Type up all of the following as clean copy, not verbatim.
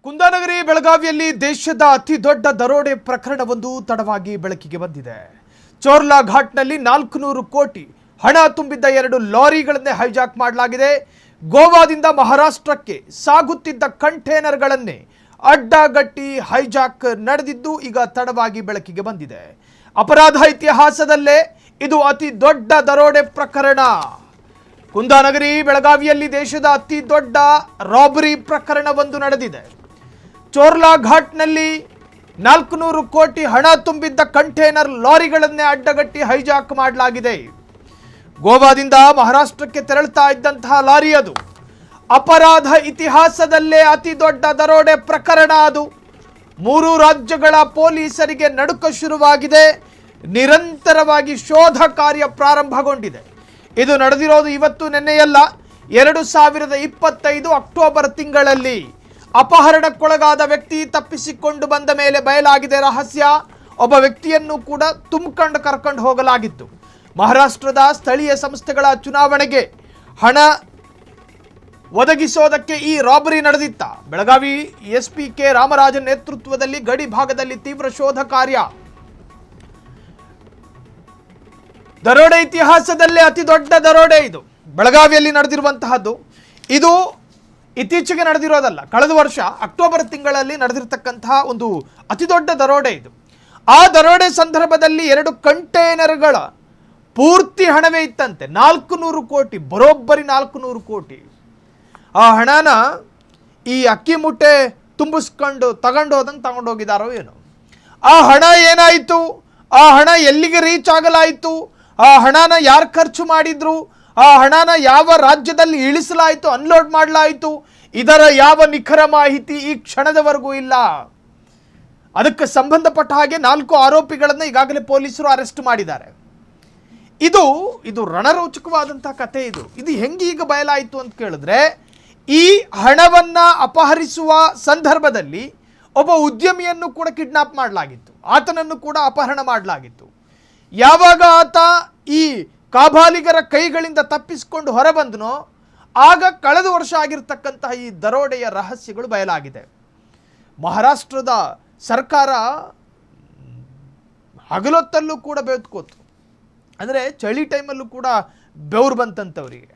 ಕುಂದಾನಗರಿ ಬೆಳಗಾವಿಯಲ್ಲಿ ದೇಶದ ಅತಿ ದೊಡ್ಡ ದರೋಡೆ ಪ್ರಕರಣವೊಂದು ತಡವಾಗಿ ಬೆಳಕಿಗೆ ಬಂದಿದೆ. ಚೋರ್ಲಾ ಘಾಟ್ನಲ್ಲಿ 400 ಕೋಟಿ ಹಣ ತುಂಬಿದ್ದ 2 ಲಾರಿಗಳನ್ನೇ ಹೈಜಾಕ್ ಮಾಡಲಾಗಿದೆ. ಗೋವಾದಿಂದ ಮಹಾರಾಷ್ಟ್ರಕ್ಕೆ ಸಾಗುತ್ತಿದ್ದ ಕಂಟೈನರ್ಗಳನ್ನೇ ಅಡ್ಡಗಟ್ಟಿ ಹೈಜಾಕ್ ನಡೆದಿದ್ದು ಈಗ ತಡವಾಗಿ ಬೆಳಕಿಗೆ ಬಂದಿದೆ. ಅಪರಾಧ ಇತಿಹಾಸದಲ್ಲೇ ಇದು ಅತಿ ದೊಡ್ಡ ದರೋಡೆ ಪ್ರಕರಣ. ಕುಂದಾನಗರಿ ಬೆಳಗಾವಿಯಲ್ಲಿ ದೇಶದ ಅತಿ ದೊಡ್ಡ ರಾಬರಿ ಪ್ರಕರಣವೊಂದು ನಡೆದಿದೆ. ಚೋರ್ಲಾ ಘಾಟ್ನಲ್ಲಿ 400 ಕೋಟಿ ಹಣ ತುಂಬಿದ್ದ ಕಂಟೈನರ್ ಲಾರಿಗಳನ್ನೇ ಅಡ್ಡಗಟ್ಟಿ ಹೈಜಾಕ್ ಮಾಡಲಾಗಿದೆ. ಗೋವಾದಿಂದ ಮಹಾರಾಷ್ಟ್ರಕ್ಕೆ ತೆರಳುತ್ತಾ ಇದ್ದಂತಹ ಲಾರಿ ಅದು. ಅಪರಾಧ ಇತಿಹಾಸದಲ್ಲೇ ಅತಿ ದೊಡ್ಡ ದರೋಡೆ ಪ್ರಕರಣ ಅದು. 3 ರಾಜ್ಯಗಳ ಪೊಲೀಸರಿಗೆ ನಡುಕ ಶುರುವಾಗಿದೆ. ನಿರಂತರವಾಗಿ ಶೋಧ ಕಾರ್ಯ ಪ್ರಾರಂಭಗೊಂಡಿದೆ. ಇದು ನಡೆದಿರೋದು ಇವತ್ತು ನಿನ್ನೆಯಲ್ಲ. 2025 ಅಕ್ಟೋಬರ್ ತಿಂಗಳಲ್ಲಿ ಅಪಹರಣಕ್ಕೊಳಗಾದ ವ್ಯಕ್ತಿ ತಪ್ಪಿಸಿಕೊಂಡು ಬಂದ ಮೇಲೆ ಬಯಲಾಗಿದೆ ರಹಸ್ಯ. ಒಬ್ಬ ವ್ಯಕ್ತಿಯನ್ನು ಕೂಡ ತುಂಬಿಕೊಂಡು ಕರ್ಕೊಂಡು ಹೋಗಲಾಗಿತ್ತು. ಮಹಾರಾಷ್ಟ್ರದ ಸ್ಥಳೀಯ ಸಂಸ್ಥೆಗಳ ಚುನಾವಣೆಗೆ ಹಣ ಒದಗಿಸೋದಕ್ಕೆ ಈ ರಾಬರಿ ನಡೆದಿತ್ತ. ಬೆಳಗಾವಿ ಎಸ್ಪಿ ಕೆ ರಾಮರಾಜನ್ ನೇತೃತ್ವದಲ್ಲಿ ಗಡಿ ಭಾಗದಲ್ಲಿ ತೀವ್ರ ಶೋಧ ಕಾರ್ಯ. ದರೋಡೆ ಇತಿಹಾಸದಲ್ಲೇ ಅತಿ ದೊಡ್ಡ ದರೋಡೆ ಇದು ಬೆಳಗಾವಿಯಲ್ಲಿ ನಡೆದಿರುವಂತಹದ್ದು. ಇದು ಇತ್ತೀಚೆಗೆ ನಡೆದಿರೋದಲ್ಲ, ಕಳೆದ ವರ್ಷ ಅಕ್ಟೋಬರ್ ತಿಂಗಳಲ್ಲಿ ನಡೆದಿರತಕ್ಕಂತಹ ಒಂದು ಅತಿ ದೊಡ್ಡ ದರೋಡೆ ಇದು. ಆ ದರೋಡೆ ಸಂದರ್ಭದಲ್ಲಿ 2 ಕಂಟೈನರ್ಗಳ ಪೂರ್ತಿ ಹಣವೇ ಇತ್ತಂತೆ. 400 ಕೋಟಿ, ಬರೋಬ್ಬರಿ 400 ಕೋಟಿ. ಆ ಹಣನ ಈ ಅಕ್ಕಿ ಮೂಟೆ ತುಂಬಿಸ್ಕೊಂಡು ತಗೊಂಡೋಗಿದಾರೋ ಏನೋ. ಆ ಹಣ ಏನಾಯಿತು, ಆ ಹಣ ಎಲ್ಲಿಗೆ ರೀಚ್ ಆಗಲಾಯಿತು, ಆ ಹಣನ ಯಾರು ಖರ್ಚು ಮಾಡಿದ್ರು, ಆ ಹಣನ ಯಾವ ರಾಜ್ಯದಲ್ಲಿ ಇಳಿಸಲಾಯಿತು, ಅನ್ಲೋಡ್ ಮಾಡಲಾಯಿತು, ಇದರ ಯಾವ ನಿಖರ ಮಾಹಿತಿ ಈ ಕ್ಷಣದವರೆಗೂ ಇಲ್ಲ. ಅದಕ್ಕೆ ಸಂಬಂಧಪಟ್ಟ ಹಾಗೆ 4 ಆರೋಪಿಗಳನ್ನು ಈಗಾಗಲೇ ಪೊಲೀಸರು ಅರೆಸ್ಟ್ ಮಾಡಿದ್ದಾರೆ. ಇದು ರಣರೋಚಕವಾದಂತಹ ಕಥೆ. ಇದು ಹೆಂಗೆ ಈಗ ಬಯಲಾಯಿತು ಅಂತ ಕೇಳಿದ್ರೆ, ಈ ಹಣವನ್ನ ಅಪಹರಿಸುವ ಸಂದರ್ಭದಲ್ಲಿ ಒಬ್ಬ ಉದ್ಯಮಿಯನ್ನು ಕೂಡ ಕಿಡ್ನಾಪ್ ಮಾಡಲಾಗಿತ್ತು. ಆತನನ್ನು ಕೂಡ ಅಪಹರಣ ಮಾಡಲಾಗಿತ್ತು. ಯಾವಾಗ ಆತ ಈ ಕಾಬಾಲಿಗರ ಕೈಗಳಿಂದ ತಪ್ಪಿಸಿಕೊಂಡು ಹೊರಬಂದನೋ ಆಗ ಕಳೆದ ವರ್ಷ ಆಗಿರ್ತಕ್ಕಂತಹ ಈ ದರೋಡೆಯ ರಹಸ್ಯಗಳು ಬಯಲಾಗಿದೆ. ಮಹಾರಾಷ್ಟ್ರದ ಸರ್ಕಾರ ಹಗಲೊತ್ತಲ್ಲೂ ಕೂಡ ಬೆವತ್ಕೋತು. ಅಂದರೆ ಚಳಿ ಟೈಮಲ್ಲೂ ಕೂಡ ಬೆವರು ಬಂತಂತವರಿಗೆ.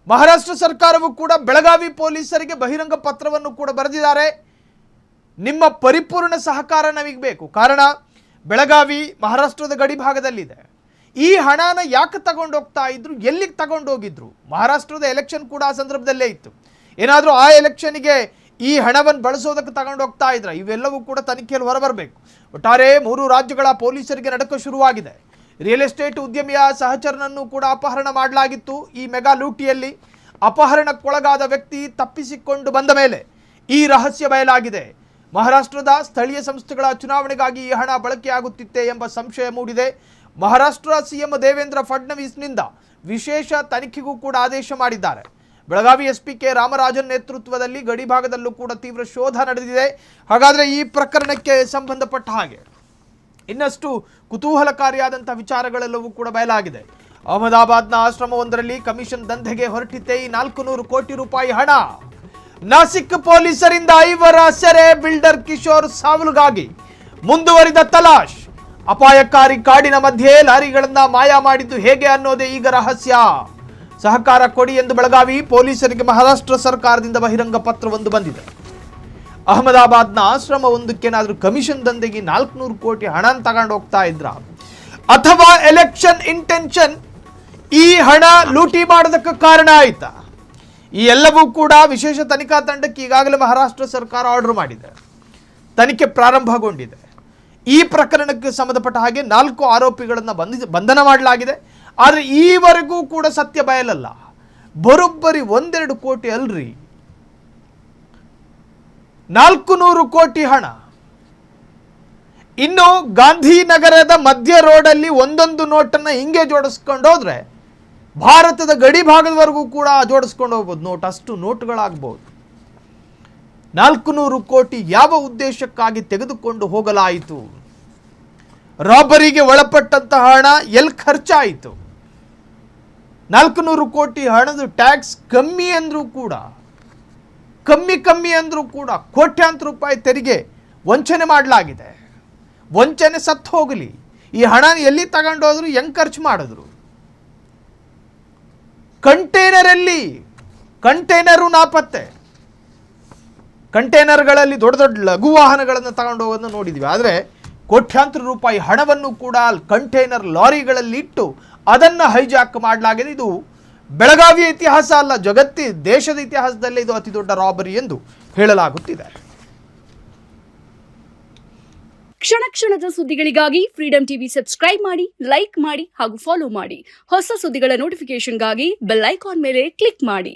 ಮಹಾರಾಷ್ಟ್ರ ಸರ್ಕಾರವು ಕೂಡ ಬೆಳಗಾವಿ ಪೊಲೀಸರಿಗೆ ಬಹಿರಂಗ ಪತ್ರವನ್ನು ಕೂಡ ಬರೆದಿದ್ದಾರೆ. ನಿಮ್ಮ ಪರಿಪೂರ್ಣ ಸಹಕಾರ ನಮಗೆ ಬೇಕು. ಕಾರಣ ಬೆಳಗಾವಿ ಮಹಾರಾಷ್ಟ್ರದ ಗಡಿ ಭಾಗದಲ್ಲಿದೆ. ಈ ಹಣನ ಯಾಕೆ ತಗೊಂಡೋಗ್ತಾ ಇದ್ರು, ಎಲ್ಲಿಗೆ ತಗೊಂಡೋಗಿದ್ರು? ಮಹಾರಾಷ್ಟ್ರದ ಎಲೆಕ್ಷನ್ ಕೂಡ ಆ ಸಂದರ್ಭದಲ್ಲೇ ಇತ್ತು. ಏನಾದರೂ ಆ ಎಲೆಕ್ಷನ್ಗೆ ಈ ಹಣವನ್ನು ಬಳಸೋದಕ್ಕೆ ತಗೊಂಡೋಗ್ತಾ ಇದ್ರ? ಇವೆಲ್ಲವೂ ಕೂಡ ತನಿಖೆಯಲ್ಲಿ ಹೊರಬರಬೇಕು. ಒಟ್ಟಾರೆ 3 ರಾಜ್ಯಗಳ ಪೊಲೀಸರಿಗೆ ನಡುಕ ಶುರುವಾಗಿದೆ. ರಿಯಲ್ ಎಸ್ಟೇಟ್ ಉದ್ಯಮಿಯ ಸಹಚರನನ್ನು ಕೂಡ ಅಪಹರಣ ಮಾಡಲಾಗಿತ್ತು. ಈ ಮೆಗಾ ಲೂಟಿಯಲ್ಲಿ ಅಪಹರಣಕ್ಕೊಳಗಾದ ವ್ಯಕ್ತಿ ತಪ್ಪಿಸಿಕೊಂಡು ಬಂದ ಮೇಲೆ ಈ ರಹಸ್ಯ ಬಯಲಾಗಿದೆ. ಮಹಾರಾಷ್ಟ್ರದ ಸ್ಥಳೀಯ ಸಂಸ್ಥೆಗಳ ಚುನಾವಣೆಗಾಗಿ ಈ ಹಣ ಬಳಕೆಯಾಗುತ್ತಿತ್ತೆ ಎಂಬ ಸಂಶಯ ಮೂಡಿದೆ. ಮಹಾರಾಷ್ಟ್ರ ಸಿಎಂ ದೇವೇಂದ್ರ ಫಡ್ನವೀಸ್ನಿಂದ ವಿಶೇಷ ತನಿಖೆಗೂ ಕೂಡ ಆದೇಶ ಮಾಡಿದ್ದಾರೆ. ಬೆಳಗಾವಿ ಎಸ್ಪಿ ಕೆ ರಾಮರಾಜನ್ ನೇತೃತ್ವದಲ್ಲಿ ಗಡಿ ಭಾಗದಲ್ಲೂ ಕೂಡ ತೀವ್ರ ಶೋಧ ನಡೆದಿದೆ. ಹಾಗಾದರೆ ಈ ಪ್ರಕರಣಕ್ಕೆ ಸಂಬಂಧಪಟ್ಟ ಹಾಗೆ ಇನ್ನಷ್ಟು ಕುತೂಹಲಕಾರಿಯಾದಂಥ ವಿಚಾರಗಳೆಲ್ಲವೂ ಕೂಡ ಬಯಲಾಗಿದೆ. ಅಹಮದಾಬಾದ್ನ ಆಶ್ರಮವೊಂದರಲ್ಲಿ ಕಮಿಷನ್ ದಂಧೆಗೆ ಹೊರಟಿತ್ತೆ ಈ 400 ಕೋಟಿ ರೂಪಾಯಿ ಹಣ. ನಾಸಿಕ್ ಪೊಲೀಸರಿಂದ 5 ಸೆರೆ. ಬಿಲ್ಡರ್ ಕಿಶೋರ್ ಸಾವಲುಗಾಗಿ ಮುಂದುವರಿದ ತಲಾಶ್. ಅಪಾಯಕಾರಿ ಕಾಡಿನ ಮಧ್ಯೆ ಲಾರಿಗಳನ್ನ ಮಾಯ ಮಾಡಿದ್ದು ಹೇಗೆ ಅನ್ನೋದೇ ಈಗ ರಹಸ್ಯ. ಸಹಕಾರ ಕೊಡಿ ಎಂದು ಬೆಳಗಾವಿ ಪೊಲೀಸರಿಗೆ ಮಹಾರಾಷ್ಟ್ರ ಸರ್ಕಾರದಿಂದ ಬಹಿರಂಗ ಪತ್ರವೊಂದು ಬಂದಿದೆ. ಅಹಮದಾಬಾದ್ನ ಆಶ್ರಮವೊಂದಕ್ಕೇನಾದ್ರೂ ಕಮಿಷನ್ ದಂಧೆಗೆ 400 ಕೋಟಿ ಹಣ ತಗೊಂಡು ಹೋಗ್ತಾ ಇದ್ರ, ಅಥವಾ ಎಲೆಕ್ಷನ್ ಇಂಟೆನ್ಷನ್ ಈ ಹಣ ಲೂಟಿ ಮಾಡೋದಕ್ಕೆ ಕಾರಣ ಆಯ್ತಾ? ಈ ಎಲ್ಲವೂ ಕೂಡ ವಿಶೇಷ ತನಿಖಾ ತಂಡಕ್ಕೆ ಈಗಾಗಲೇ ಮಹಾರಾಷ್ಟ್ರ ಸರ್ಕಾರ ಆರ್ಡರ್ ಮಾಡಿದೆ. ತನಿಖೆ ಪ್ರಾರಂಭಗೊಂಡಿದೆ. ಈ ಪ್ರಕರಣಕ್ಕೆ ಸಂಬಂಧಪಟ್ಟ ಹಾಗೆ 4 ಆರೋಪಿಗಳನ್ನು ಬಂಧನ ಮಾಡಲಾಗಿದೆ. ಆದರೆ ಈವರೆಗೂ ಕೂಡ ಸತ್ಯ ಬಯಲಲ್ಲ. ಬರೋಬ್ಬರಿ 1-2 ಕೋಟಿ ಅಲ್ರಿ, 400 ಕೋಟಿ ಹಣ. ಇನ್ನು ಗಾಂಧಿನಗರದ ಮಧ್ಯ ರೋಡಲ್ಲಿ ಒಂದೊಂದು ನೋಟನ್ನು ಹಿಂಗೆ ಜೋಡಿಸ್ಕೊಂಡು ಹೋದ್ರೆ ಭಾರತದ ಗಡಿ ಭಾಗದವರೆಗೂ ಕೂಡ ಜೋಡಿಸ್ಕೊಂಡು ಹೋಗ್ಬೋದು ನೋಟ್. ಅಷ್ಟು ನೋಟುಗಳಾಗ್ಬೋದು. 400 ಕೋಟಿ ಯಾವ ಉದ್ದೇಶಕ್ಕಾಗಿ ತೆಗೆದುಕೊಂಡು ಹೋಗಲಾಯಿತು? ರಾಬರಿಗೆ ಒಳಪಟ್ಟಂತಹ ಹಣ ಎಲ್ಲಿ ಖರ್ಚಾಯಿತು? 400 ಕೋಟಿ ಹಣದ ಟ್ಯಾಕ್ಸ್ ಕಮ್ಮಿ ಅಂದರೂ ಕೂಡ ಕಮ್ಮಿ ಅಂದರೂ ಕೂಡ ಕೋಟ್ಯಾಂತರ ರೂಪಾಯಿ ತೆರಿಗೆ ವಂಚನೆ ಮಾಡಲಾಗಿದೆ. ವಂಚನೆ ಸತ್ತು ಹೋಗಲಿ, ಈ ಹಣ ಎಲ್ಲಿ ತಗೊಂಡೋದ್ರು, ಹೆಂಗೆ ಖರ್ಚು ಮಾಡಿದ್ರು? ಕಂಟೈನರು ನಾಪತ್ತೆ. ಕಂಟೈನರ್ಗಳಲ್ಲಿ ದೊಡ್ಡ ದೊಡ್ಡ ಲಘು ವಾಹನಗಳನ್ನು ತಗೊಂಡು ಹೋಗೋದನ್ನು ನೋಡಿದ್ವಿ. ಆದರೆ ಕೋಟ್ಯಾಂತರ ರೂಪಾಯಿ ಹಣವನ್ನು ಕೂಡ ಕಂಟೈನರ್ ಲಾರಿಗಳಲ್ಲಿ ಇಟ್ಟು ಅದನ್ನು ಹೈಜಾಕ್ ಮಾಡಲಾಗಿದೆ. ಇದು ಬೆಳಗಾವಿಯ ಇತಿಹಾಸ ಅಲ್ಲ, ದೇಶದ ಇತಿಹಾಸದಲ್ಲೇ ಇದು ಅತಿ ದೊಡ್ಡ ರಾಬರಿ ಎಂದು ಹೇಳಲಾಗುತ್ತಿದೆ. ಕ್ಷಣ ಕ್ಷಣದ ಸುದ್ದಿಗಳಿಗಾಗಿ ಫ್ರೀಡಂ ಟಿವಿ ಸಬ್ಸ್ಕ್ರೈಬ್ ಮಾಡಿ, ಲೈಕ್ ಮಾಡಿ ಹಾಗೂ ಫಾಲೋ ಮಾಡಿ. ಹೊಸ ಸುದ್ದಿಗಳ ನೋಟಿಫಿಕೇಶನ್ಗಾಗಿ ಬೆಲ್ ಐಕಾನ್ ಮೇಲೆ ಕ್ಲಿಕ್ ಮಾಡಿ.